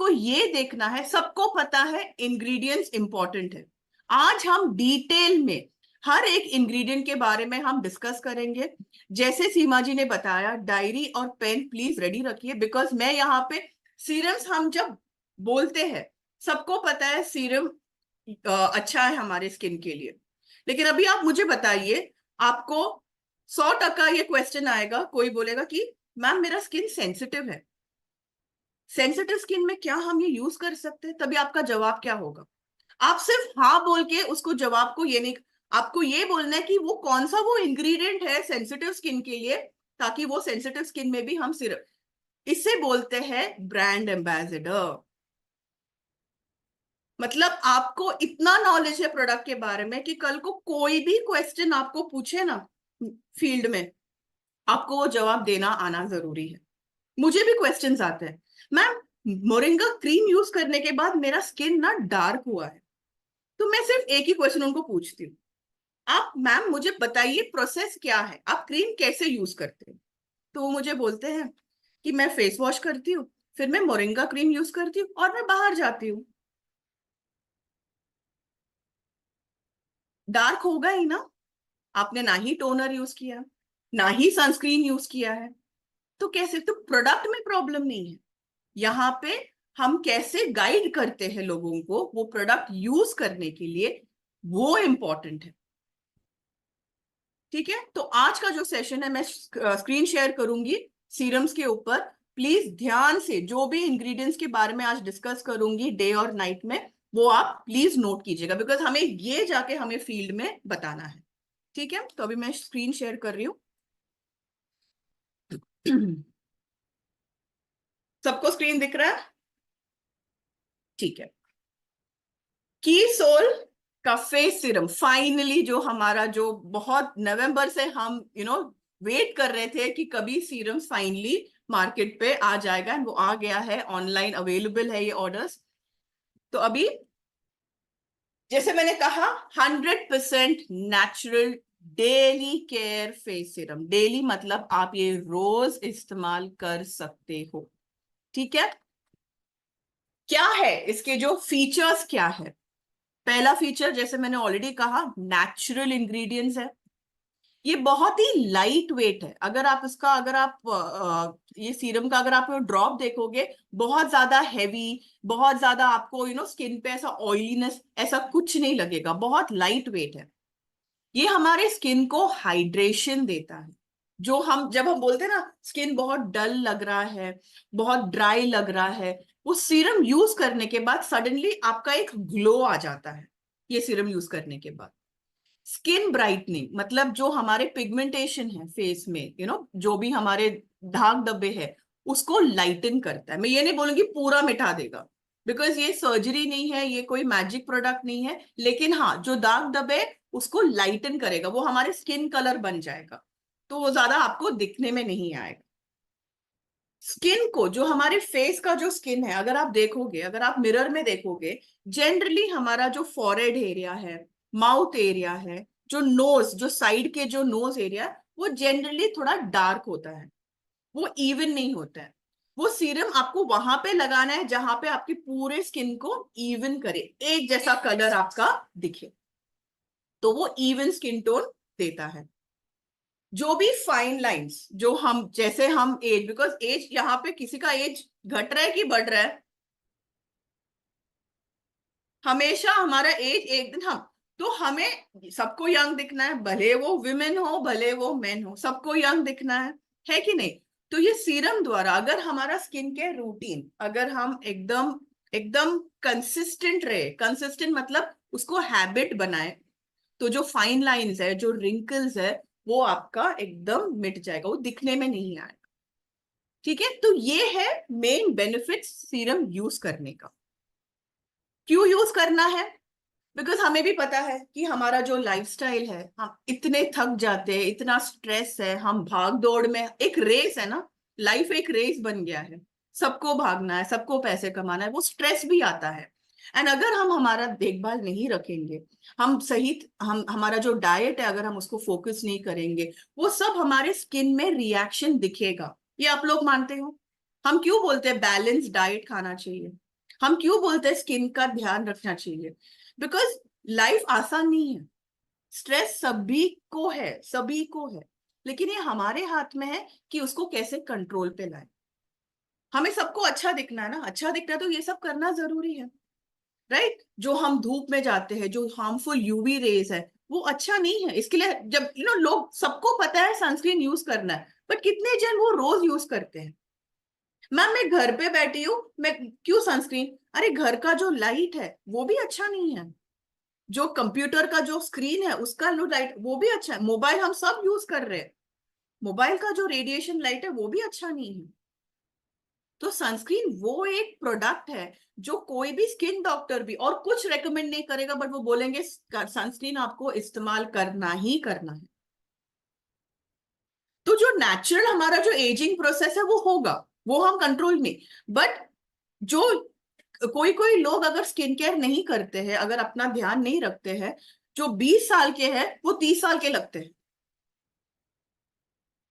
आपको ये देखना है, सबको पता है इंग्रेडिएंट्स इंपॉर्टेंट है। आज हम डिटेल में हर एक इंग्रेडिएंट के बारे में हम डिस्कस करेंगे। जैसे सीमा जी ने बताया, डायरी और पेन प्लीज रेडी रखिए, बिकॉज मैं यहाँ पे सीरम्स हम जब बोलते हैं, सबको पता है सीरम अच्छा है हमारे स्किन के लिए। लेकिन अभी आप मुझे बताइए, आपको 100% ये क्वेश्चन आएगा, कोई बोलेगा कि मैम मेरा स्किन सेंसिटिव है, सेंसिटिव स्किन में क्या हम ये यूज कर सकते हैं? तभी आपका जवाब क्या होगा? आप सिर्फ हाँ बोल के उसको जवाब को ये नहीं, आपको ये बोलना है कि वो कौन सा वो इंग्रेडिएंट है सेंसिटिव स्किन के लिए, ताकि वो सेंसिटिव स्किन में भी हम सिर्फ, इससे बोलते हैं ब्रांड एम्बेसडर। मतलब आपको इतना नॉलेज है प्रोडक्ट के बारे में कि कल को कोई भी क्वेश्चन आपको पूछे ना फील्ड में, आपको वो जवाब देना आना जरूरी है। मुझे भी क्वेश्चंस आते हैं, मैम मोरिंगा क्रीम यूज करने के बाद मेरा स्किन ना डार्क हुआ है। तो मैं सिर्फ एक ही क्वेश्चन उनको पूछती हूँ, आप मैम मुझे बताइए प्रोसेस क्या है, आप क्रीम कैसे यूज करते हैं? तो वो मुझे बोलते हैं कि मैं फेस वॉश करती हूँ, फिर मैं मोरिंगा क्रीम यूज करती हूँ और मैं बाहर जाती हूँ। डार्क होगा ही ना, आपने ना ही टोनर यूज किया, ना ही सनस्क्रीन यूज किया है, तो कैसे? तो प्रोडक्ट में प्रॉब्लम नहीं है, यहाँ पे हम कैसे गाइड करते हैं लोगों को वो प्रोडक्ट यूज करने के लिए, वो इंपॉर्टेंट है। ठीक है, तो आज का जो सेशन है मैं स्क्रीन शेयर करूंगी सीरम्स के ऊपर। प्लीज ध्यान से जो भी इंग्रेडिएंट्स के बारे में आज डिस्कस करूंगी डे और नाइट में, वो आप प्लीज नोट कीजिएगा, बिकॉज हमें ये जाके हमें फील्ड में बताना है। ठीक है, तो अभी मैं स्क्रीन शेयर कर रही हूँ। सबको स्क्रीन दिख रहा है? ठीक है। कीसोल का फेस सीरम फाइनली, जो हमारा जो बहुत नवंबर से हम वेट कर रहे थे कि कभी सीरम फाइनली मार्केट पे आ जाएगा, एंड वो आ गया है, ऑनलाइन अवेलेबल है ये ऑर्डर्स। तो अभी जैसे मैंने कहा 100% natural daily care face serum, daily मतलब आप ये रोज इस्तेमाल कर सकते हो। ठीक है, क्या है इसके जो फीचर्स क्या है? पहला फीचर, जैसे मैंने ऑलरेडी कहा, नेचुरल इंग्रेडिएंट्स है। ये बहुत ही लाइट वेट है। अगर आप इसका, अगर आप ये सीरम का अगर आप ड्रॉप देखोगे, बहुत ज्यादा हैवी, बहुत ज्यादा आपको स्किन पे ऐसा ऑयलीनेस ऐसा कुछ नहीं लगेगा, बहुत लाइट वेट है। ये हमारे स्किन को हाइड्रेशन देता है। जो हम जब हम बोलते हैं ना स्किन बहुत डल लग रहा है, बहुत ड्राई लग रहा है, वो सीरम यूज करने के बाद सडनली आपका एक ग्लो आ जाता है। ये सीरम यूज करने के बाद स्किन ब्राइटनिंग, मतलब जो हमारे पिगमेंटेशन है फेस में, जो भी हमारे दाग धब्बे है, उसको लाइटन करता है। मैं ये नहीं बोलूंगी पूरा मिटा देगा, बिकॉज ये सर्जरी नहीं है, ये कोई मैजिक प्रोडक्ट नहीं है, लेकिन हाँ जो दाग धब्बे उसको लाइटन करेगा, वो हमारे स्किन कलर बन जाएगा, तो वो ज्यादा आपको दिखने में नहीं आएगा। स्किन को, जो हमारे फेस का जो स्किन है, अगर आप देखोगे, अगर आप मिरर में देखोगे, जनरली हमारा जो फॉरहेड एरिया है, माउथ एरिया है, जो नोज, जो साइड के जो नोज एरिया, वो जनरली थोड़ा डार्क होता है, वो इवन नहीं होता है। वो सीरम आपको वहां पे लगाना है जहां पे आपके पूरे स्किन को इवन करे, एक जैसा कलर आपका दिखे, तो वो इवन स्किन टोन देता है। जो भी फाइन लाइंस, जो हम, जैसे हम एज, बिकॉज एज यहाँ पे किसी का एज घट रहा है कि बढ़ रहा है? हमेशा हमारा एज एक दिन, हम तो हमें सबको यंग दिखना है, भले वो विमेन हो भले वो मेन हो, सबको यंग दिखना है कि नहीं? तो ये सीरम द्वारा अगर हमारा स्किन केयर रूटीन, अगर हम एकदम एकदम कंसिस्टेंट रहे, कंसिस्टेंट मतलब उसको हैबिट बनाए, तो जो फाइन लाइंस है, जो रिंकल्स है, वो आपका एकदम मिट जाएगा, वो दिखने में नहीं आएगा। ठीक है, तो ये है मेन बेनिफिट सीरम यूज करने का। क्यों यूज करना है? बिकॉज हमें भी पता है कि हमारा जो लाइफस्टाइल है, हम इतने थक जाते हैं, इतना स्ट्रेस है, हम भाग दौड़ में, एक रेस है ना, लाइफ एक रेस बन गया है, सबको भागना है, सबको पैसे कमाना है, वो स्ट्रेस भी आता है। एंड अगर हम हमारा देखभाल नहीं रखेंगे, हम सही, हम हमारा जो डाइट है अगर हम उसको फोकस नहीं करेंगे, वो सब हमारे स्किन में रिएक्शन दिखेगा। ये आप लोग मानते हो? हम क्यों बोलते हैं बैलेंस डाइट खाना चाहिए? हम क्यों बोलते हैं स्किन का ध्यान रखना चाहिए? बिकॉज लाइफ आसान नहीं है, स्ट्रेस सभी को है, सभी को है, लेकिन ये हमारे हाथ में है कि उसको कैसे कंट्रोल पे लाए। हमें सबको अच्छा दिखना है ना, अच्छा दिखना है तो ये सब करना जरूरी है, राइट? जो हम धूप में जाते हैं, जो हार्मफुल यूवी रेज है, वो अच्छा नहीं है। इसके लिए जब लोग, सबको पता है सनस्क्रीन यूज करना है, बट कितने जन वो रोज यूज करते हैं? मैम मैं घर पे बैठी हूँ, मैं क्यों सनस्क्रीन? अरे घर का जो लाइट है वो भी अच्छा नहीं है, जो कंप्यूटर का जो स्क्रीन है उसका लो लाइट वो भी अच्छा है, मोबाइल हम सब यूज कर रहे हैं, मोबाइल का जो रेडिएशन लाइट है वो भी अच्छा नहीं है। तो सनस्क्रीन वो एक प्रोडक्ट है जो कोई भी स्किन डॉक्टर भी और कुछ रेकमेंड नहीं करेगा, बट वो बोलेंगे सनस्क्रीन आपको इस्तेमाल करना ही करना है। तो जो नेचुरल हमारा जो एजिंग प्रोसेस है वो होगा, वो हम कंट्रोल में। बट जो कोई कोई लोग अगर स्किन केयर नहीं करते हैं, अगर अपना ध्यान नहीं रखते हैं, जो 20 साल के हैं वो 30 साल के लगते हैं।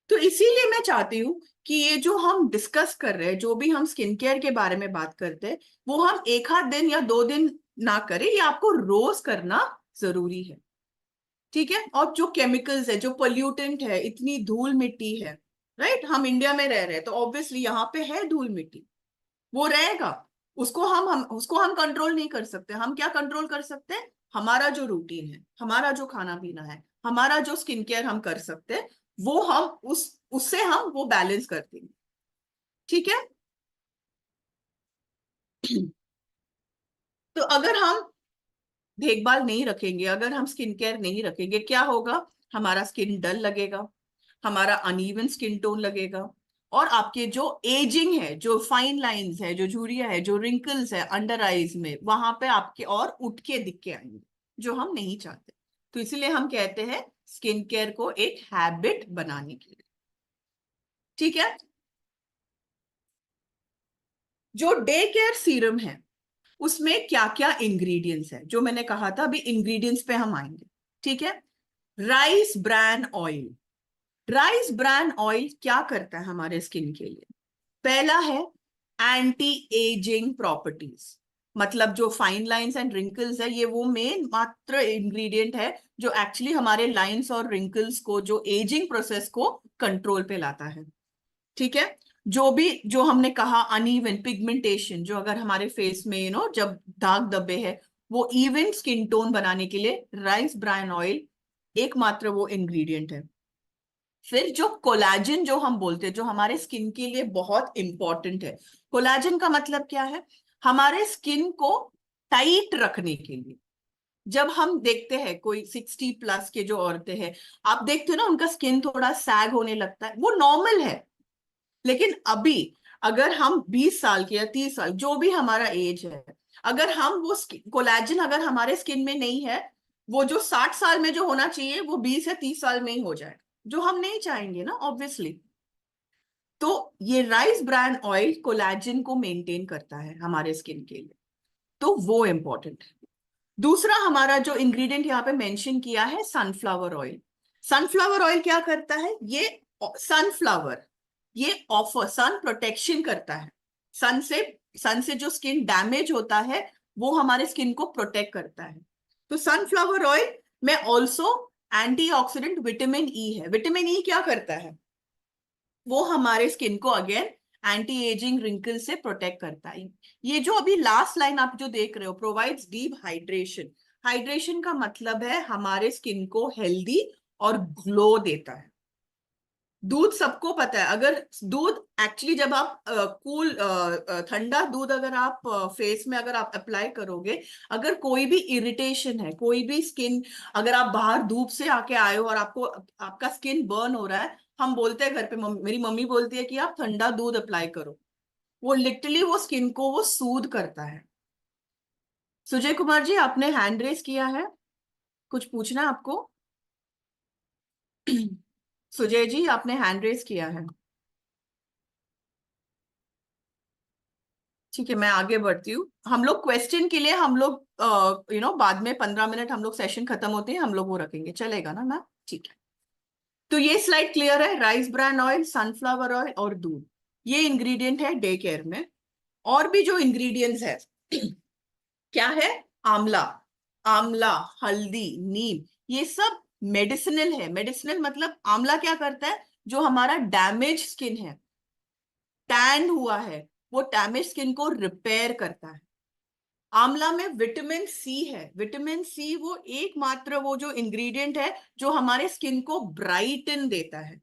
तो इसीलिए मैं चाहती हूँ कि ये जो हम डिस्कस कर रहे हैं, जो भी हम स्किन केयर के बारे में बात करते हैं, वो हम एक आध दिन या 2 दिन ना करें, ये आपको रोज करना जरूरी है। ठीक है? और जो केमिकल्स है, जो पोल्यूटेंट है, इतनी धूल मिट्टी है, राइट? हम इंडिया में रह रहे हैं तो ऑब्वियसली यहाँ पे है धूल मिट्टी, वो रहेगा। उसको हम कंट्रोल नहीं कर सकते। हम क्या कंट्रोल कर सकते हैं? हमारा जो रूटीन है, हमारा जो खाना पीना है, हमारा जो स्किन केयर हम कर सकते हैं, वो हम उससे हम वो बैलेंस करते हैं। ठीक है? तो अगर हम देखभाल नहीं रखेंगे, अगर हम स्किन केयर नहीं रखेंगे, क्या होगा? हमारा स्किन डल लगेगा, हमारा अनइवन स्किन टोन लगेगा, और आपके जो एजिंग है, जो फाइन लाइंस है, जो झुर्रियां है, जो रिंकल्स है अंडर आईज में, वहां पे आपके और उठ के दिख के आएंगे, जो हम नहीं चाहते। तो इसीलिए हम कहते हैं स्किन केयर को एक हैबिट बनाने के लिए। ठीक है? जो डे केयर सीरम है उसमें क्या क्या इंग्रेडिएंट्स है, जो मैंने कहा था, अभी इंग्रेडिएंट्स पे हम आएंगे। ठीक है? Rice bran oil. Rice bran oil क्या करता है हमारे स्किन के लिए? पहला है एंटी एजिंग प्रॉपर्टीज, मतलब जो फाइन लाइंस एंड रिंकल्स है, ये वो मेन मात्र इंग्रेडिएंट है जो एक्चुअली हमारे लाइंस और रिंकल्स को, जो एजिंग प्रोसेस को कंट्रोल पे लाता है। ठीक है? जो भी, जो हमने कहा अनइवन पिगमेंटेशन, जो अगर हमारे फेस में जब दाग धब्बे है, वो इवन स्किन टोन बनाने के लिए राइस ब्रान ऑयल एकमात्र वो इंग्रेडिएंट है। फिर जो कोलाजन जो हम बोलते हैं, जो हमारे स्किन के लिए बहुत इंपॉर्टेंट है। कोलाजन का मतलब क्या है? हमारे स्किन को टाइट रखने के लिए। जब हम देखते हैं कोई 60+ के जो औरतें हैं, आप देखते हो ना, उनका स्किन थोड़ा सैग होने लगता है, वो नॉर्मल है। लेकिन अभी अगर हम 20 साल के या 30 साल, जो भी हमारा एज है, अगर हम वो कोलेजन अगर हमारे स्किन में नहीं है, वो जो 60 साल में जो होना चाहिए वो 20 या 30 साल में ही हो जाए, जो हम नहीं चाहेंगे ना ऑब्वियसली। तो ये राइस ब्रान ऑयल कोलेजन को मेंटेन करता है हमारे स्किन के लिए, तो वो इंपॉर्टेंट है। दूसरा हमारा जो इंग्रेडिएंट यहाँ पे मेंशन किया है, सनफ्लावर ऑयल। सनफ्लावर ऑयल क्या करता है? ये सनफ्लावर, ये ऑफर सन प्रोटेक्शन करता है। सन से सन से जो स्किन डैमेज होता है, वो हमारे स्किन को प्रोटेक्ट करता है। तो सनफ्लावर ऑयल में ऑल्सो एंटीऑक्सीडेंट विटामिन ई है। विटामिन ई क्या करता है? वो हमारे स्किन को अगेन एंटी एजिंग रिंकल से प्रोटेक्ट करता है। ये जो अभी लास्ट लाइन आप जो देख रहे हो, प्रोवाइड्स डीप हाइड्रेशन। हाइड्रेशन का मतलब है हमारे स्किन को हेल्दी और ग्लो देता है। दूध सबको पता है, अगर दूध एक्चुअली जब आप कूल ठंडा दूध अगर आप फेस में अगर आप अप्लाई करोगे, अगर कोई भी इरिटेशन है, कोई भी स्किन, अगर आप बाहर धूप से आके आए हो और आपको आपका स्किन बर्न हो रहा है, हम बोलते हैं घर पे, मेरी मम्मी बोलती है कि आप ठंडा दूध अप्लाई करो। वो लिटरली वो स्किन को वो सूद करता है। सुजय कुमार जी, आपने हैंड रेस किया है, कुछ पूछना है आपको? सुजय जी, आपने हैंड रेस किया है। ठीक है, मैं आगे बढ़ती हूँ। हम लोग क्वेश्चन के लिए हम लोग बाद में 15 मिनट हम लोग सेशन खत्म होते हैं, हम लोग वो रखेंगे, चलेगा ना मैम? ठीक है। तो ये स्लाइड क्लियर है? Rice bran oil, sunflower oil और दूध, ये इंग्रेडिएंट है डे केयर में। और भी जो इंग्रेडिएंट्स है, क्या है? आंवला, आंवला, हल्दी, नीम, ये सब मेडिसिनल है। मेडिसिनल मतलब आंवला क्या करता है, जो हमारा डैमेज स्किन है, टैन हुआ है, वो डैमेज स्किन को रिपेयर करता है। आंवला में विटामिन सी है। विटामिन सी वो एकमात्र वो जो इंग्रेडिएंट है जो हमारे स्किन को ब्राइटन देता है।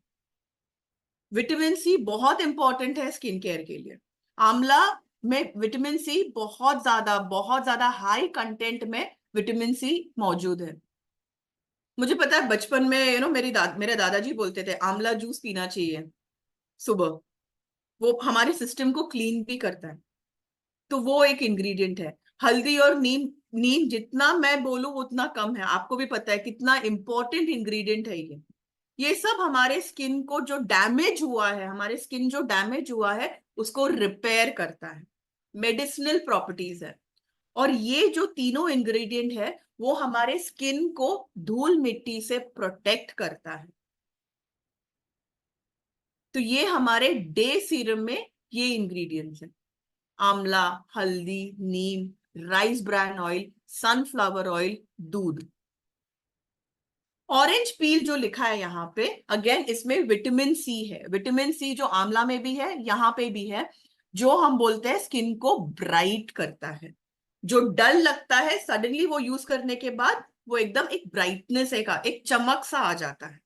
विटामिन सी बहुत इंपॉर्टेंट है स्किन केयर के लिए। आंवला में विटामिन सी बहुत ज्यादा हाई कंटेंट में विटामिन सी मौजूद है। मुझे पता है बचपन में मेरे दादाजी बोलते थे आंवला जूस पीना चाहिए सुबह, वो हमारे सिस्टम को क्लीन भी करता है। तो वो एक इंग्रेडिएंट है। हल्दी और नीम, नीम जितना मैं बोलूं उतना कम है, आपको भी पता है कितना इंपॉर्टेंट इंग्रेडिएंट है ये सब हमारे स्किन को जो डैमेज हुआ है, हमारे स्किन जो डैमेज हुआ है उसको रिपेयर करता है, मेडिसिनल प्रॉपर्टीज है। और ये जो तीनों इंग्रेडिएंट है वो हमारे स्किन को धूल मिट्टी से प्रोटेक्ट करता है। तो ये हमारे डे सीरम में ये इंग्रेडिएंट्स है। आंवला, हल्दी, नीम, rice bran oil, sunflower oil, दूध। ऑरेंज पील जो लिखा है यहाँ पे, अगेन इसमें विटामिन सी है। विटामिन सी जो आंवला में भी है यहाँ पे भी है, जो हम बोलते हैं स्किन को ब्राइट करता है। जो डल लगता है सडनली वो यूज करने के बाद वो एकदम एक ब्राइटनेस एक चमक सा आ जाता है।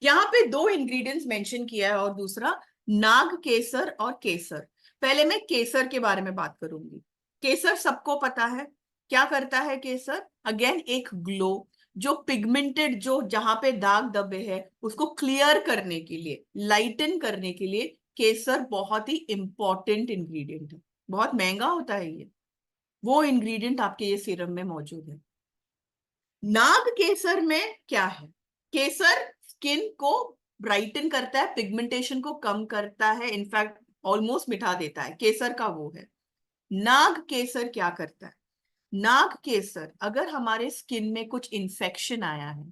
यहाँ पे दो इंग्रेडिएंट्स मेंशन किया है और दूसरा नाग केसर और केसर। पहले मैं केसर के बारे में बात करूंगी। केसर सबको पता है क्या करता है। केसर अगेन एक ग्लो, जो पिगमेंटेड, जो जहां पे दाग धब्बे है उसको क्लियर करने के लिए, लाइटन करने के लिए केसर बहुत ही इंपॉर्टेंट इंग्रेडिएंट है। बहुत महंगा होता है ये, वो इंग्रेडिएंट आपके ये सीरम में मौजूद है। नाग केसर में क्या है? केसर स्किन को ब्राइटन करता है, पिगमेंटेशन को कम करता है, इनफैक्ट ऑलमोस्ट मिटा देता है, केसर का वो है। नाग केसर क्या करता है? नाग केसर अगर हमारे स्किन में कुछ इन्फेक्शन आया है,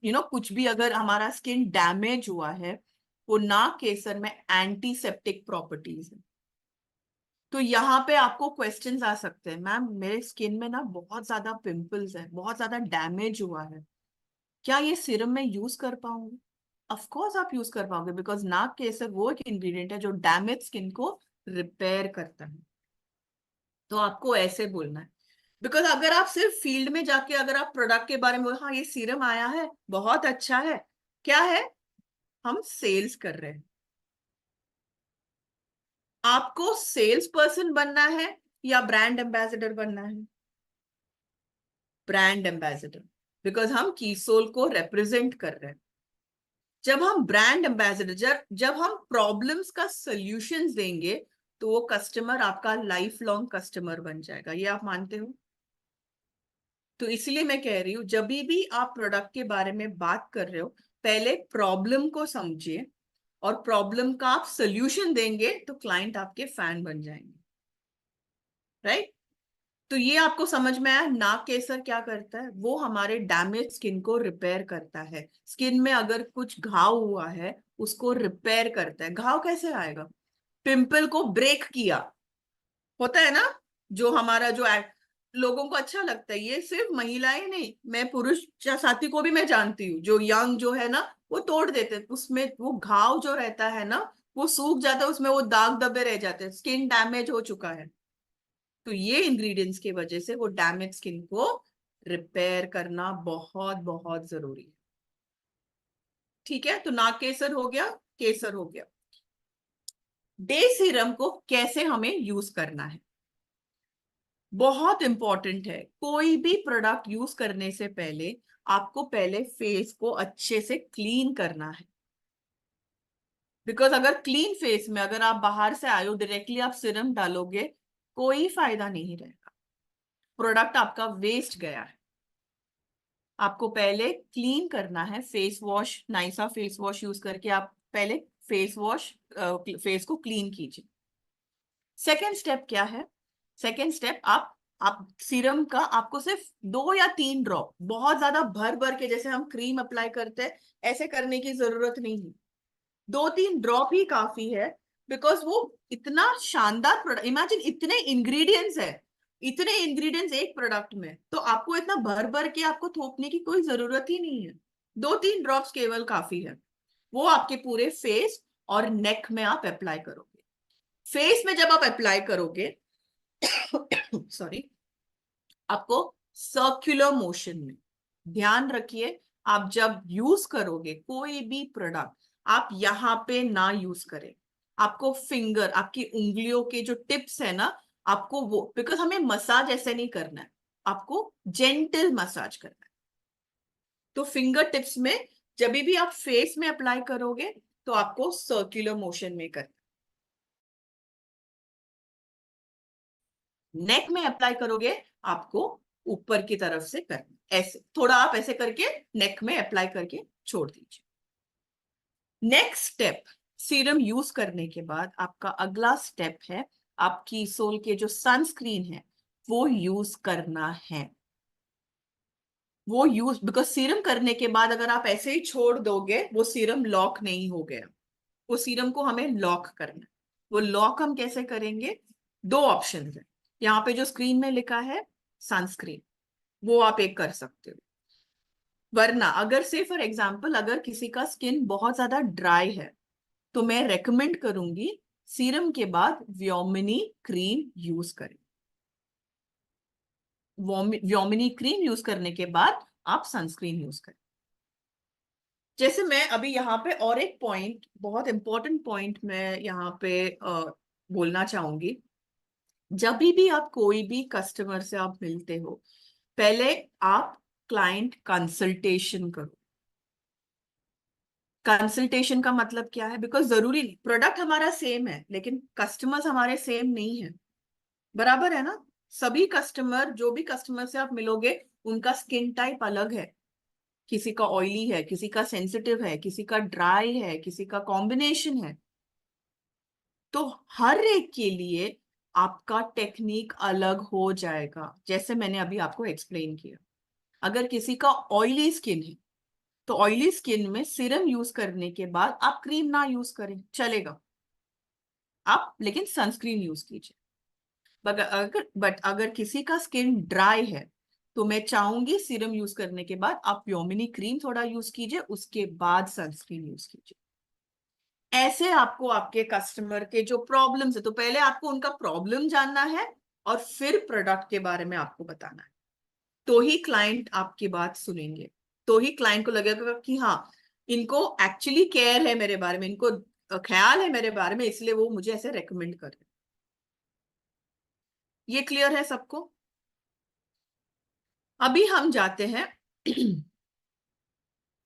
कुछ भी अगर हमारा स्किन डैमेज हुआ है, वो नाग केसर में एंटीसेप्टिक प्रॉपर्टीज है। तो यहाँ पे आपको क्वेश्चंस आ सकते हैं, मैम मेरे स्किन में ना बहुत ज्यादा पिंपल्स है, बहुत ज्यादा डैमेज हुआ है, क्या ये सीरम में यूज कर पाऊंगी? ऑफ कोर्स आप यूज कर पाओगे, बिकॉज नाग केसर वो एक इंग्रेडिएंट है जो डैमेज स्किन को रिपेयर करता है। तो आपको ऐसे बोलना है। बिकॉज अगर आप सिर्फ फील्ड में जाके अगर आप प्रोडक्ट के बारे में हाँ ये सीरम आया है बहुत अच्छा है, क्या है, हम सेल्स कर रहे हैं। आपको सेल्स पर्सन बनना है या ब्रांड एम्बेसडर बनना है? ब्रांड एम्बेसडर, बिकॉज हम कीसोल को रिप्रेजेंट कर रहे हैं। जब हम ब्रांड एम्बेसडर, जब हम प्रॉब्लम्स का सॉल्यूशंस देंगे तो वो कस्टमर आपका लाइफ लॉन्ग कस्टमर बन जाएगा, ये आप मानते हो? तो इसलिए मैं कह रही हूँ जब भी आप प्रोडक्ट के बारे में बात कर रहे हो, पहले प्रॉब्लम को समझिए, और प्रॉब्लम का आप सॉल्यूशन देंगे तो क्लाइंट आपके फैन बन जाएंगे, राइट? तो ये आपको समझ में आया। नाक केसर क्या करता है, वो हमारे डैमेज स्किन को रिपेयर करता है। स्किन में अगर कुछ घाव हुआ है उसको रिपेयर करता है। घाव कैसे आएगा? पिंपल को ब्रेक किया होता है ना, जो हमारा लोगों को अच्छा लगता है। ये सिर्फ महिलाएं नहीं, मैं पुरुष साथी को भी मैं जानती हूँ, जो यंग जो है ना वो तोड़ देते हैं, उसमें वो घाव जो रहता है ना वो सूख जाता है, उसमें वो दाग धब्बे रह जाते हैं, स्किन डैमेज हो चुका है। तो ये इंग्रेडिएंट्स की वजह से वो डैमेज स्किन को रिपेयर करना बहुत बहुत जरूरी है। ठीक है, तो नाक केसर हो गया, केसर हो गया। डे सीरम को कैसे हमें यूज करना है, बहुत इंपॉर्टेंट है। कोई भी प्रोडक्ट यूज करने से पहले आपको पहले फेस को अच्छे से क्लीन करना है। बिकॉज अगर क्लीन फेस में अगर आप बाहर से आए हो डायरेक्टली आप सिरम डालोगे, कोई फायदा नहीं रहेगा, प्रोडक्ट आपका वेस्ट गया है। आपको पहले क्लीन करना है, face wash, Naisa face wash use करके आप पहले फेस को क्लीन कीजिए। सेकेंड स्टेप क्या है? सेकेंड स्टेप, आप सीरम का आपको सिर्फ 2 या 3 ड्रॉप, बहुत ज्यादा भर भर के जैसे हम क्रीम अप्लाई करते हैं ऐसे करने की जरूरत नहीं है। 2-3 ड्रॉप ही काफी है। बिकॉज वो इतना शानदार प्रोडक्ट, इमेजिन इतने इंग्रेडिएंट्स है, इतने इंग्रेडिएंट्स एक प्रोडक्ट में, तो आपको इतना भर भर के आपको थोपने की कोई जरूरत ही नहीं है, 2-3 ड्रॉप्स केवल काफी है। वो आपके पूरे फेस और नेक में आप अप्लाई करोगे। फेस में जब आप अप्लाई करोगे सॉरी, आपको सर्कुलर मोशन में, ध्यान रखिए, आप जब यूज करोगे कोई भी प्रोडक्ट, आप यहाँ पे ना यूज करें। आपको फिंगर, आपकी उंगलियों के जो टिप्स है ना, आपको वो, बिकॉज हमें मसाज ऐसे नहीं करना है, आपको जेंटल मसाज करना है। तो फिंगर टिप्स में जब भी आप फेस में अप्लाई करोगे तो आपको सर्कुलर मोशन में करना, नेक में अप्लाई करोगे आपको ऊपर की तरफ से करना, ऐसे थोड़ा आप ऐसे करके नेक में अप्लाई करके छोड़ दीजिए। नेक्स्ट स्टेप, सीरम यूज करने के बाद आपका अगला स्टेप है, आपकी सोल के जो सनस्क्रीन है वो यूज करना है। वो यूज, बिकॉज सीरम करने के बाद अगर आप ऐसे ही छोड़ दोगे वो सीरम लॉक नहीं हो गया, वो सीरम को हमें लॉक करना है। वो लॉक हम कैसे करेंगे? 2 ऑप्शन है, यहाँ पे जो स्क्रीन में लिखा है सनस्क्रीन, वो आप एक कर सकते हो। वरना अगर से फॉर एग्जाम्पल अगर किसी का स्किन बहुत ज्यादा ड्राई है तो मैं रेकमेंड करूंगी सीरम के बाद व्योमिनी क्रीम यूज करें। व्योमिनी क्रीम यूज करने के बाद आप सनस्क्रीन यूज करें। जैसे मैं अभी यहाँ पे और एक पॉइंट, बहुत इंपॉर्टेंट पॉइंट मैं यहाँ पे बोलना चाहूंगी। जब भी आप कोई भी कस्टमर से आप मिलते हो, पहले आप क्लाइंट कंसल्टेशन करो। कंसल्टेशन का मतलब क्या है? बिकॉज जरूरी नहीं, प्रोडक्ट हमारा सेम है लेकिन कस्टमर्स हमारे सेम नहीं है, बराबर है ना? सभी कस्टमर, जो भी कस्टमर से आप मिलोगे, उनका स्किन टाइप अलग है। किसी का ऑयली है, किसी का सेंसिटिव है, किसी का ड्राई है, किसी का कॉम्बिनेशन है। तो हर एक के लिए आपका टेक्निक अलग हो जाएगा, जैसे मैंने अभी आपको एक्सप्लेन किया। अगर किसी का ऑयली स्किन है तो ऑयली स्किन में सीरम यूज करने के बाद आप क्रीम ना यूज करें, चलेगा, आप लेकिन सनस्क्रीन यूज कीजिए। बट अगर किसी का स्किन ड्राई है तो मैं चाहूंगी सीरम यूज करने के बाद आप व्योमिनी क्रीम थोड़ा यूज कीजिए, उसके बाद सनस्क्रीन यूज कीजिए। ऐसे आपको आपके कस्टमर के जो प्रॉब्लम्स है, तो पहले आपको उनका प्रॉब्लम जानना है और फिर प्रोडक्ट के बारे में आपको बताना है, तो ही क्लाइंट आपकी बात सुनेंगे, तो ही क्लाइंट को लगेगा कि हाँ, इनको एक्चुअली केयर है मेरे बारे में, इनको ख्याल है मेरे बारे में, इसलिए वो मुझे ऐसे रेकमेंड कर रहे हैं। ये क्लियर है सबको? अभी हम जाते हैं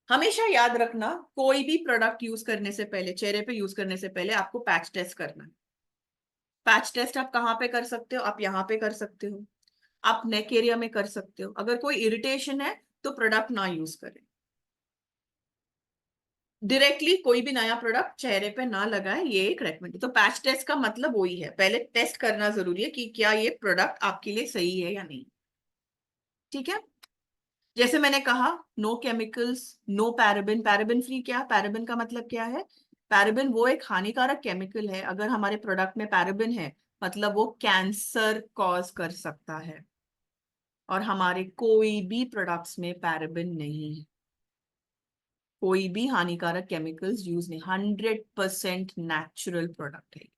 हमेशा याद रखना, कोई भी प्रोडक्ट यूज करने से पहले, चेहरे पे यूज करने से पहले आपको पैच टेस्ट करना है। पैच टेस्ट आप कहाँ पे कर सकते हो? आप यहाँ पे कर सकते हो, आप नेक एरिया में कर सकते हो। अगर कोई इरिटेशन है तो प्रोडक्ट ना यूज करें, डायरेक्टली कोई भी नया प्रोडक्ट चेहरे पे ना लगाए, ये एक रेकमेंड। तो पैच टेस्ट का मतलब वही है, पहले टेस्ट करना जरूरी है कि क्या ये प्रोडक्ट आपके लिए सही है या नहीं। ठीक है? जैसे मैंने कहा, no chemicals, no paraben. Paraben free क्या? पैराबिन का मतलब क्या है? पैराबिन वो एक हानिकारक केमिकल है, अगर हमारे प्रोडक्ट में पैराबिन है मतलब वो कैंसर कॉज कर सकता है, और हमारे कोई भी प्रोडक्ट्स में पैराबिन नहीं है। कोई भी हानिकारक केमिकल्स यूज नहीं, 100% नेचुरल प्रोडक्ट है।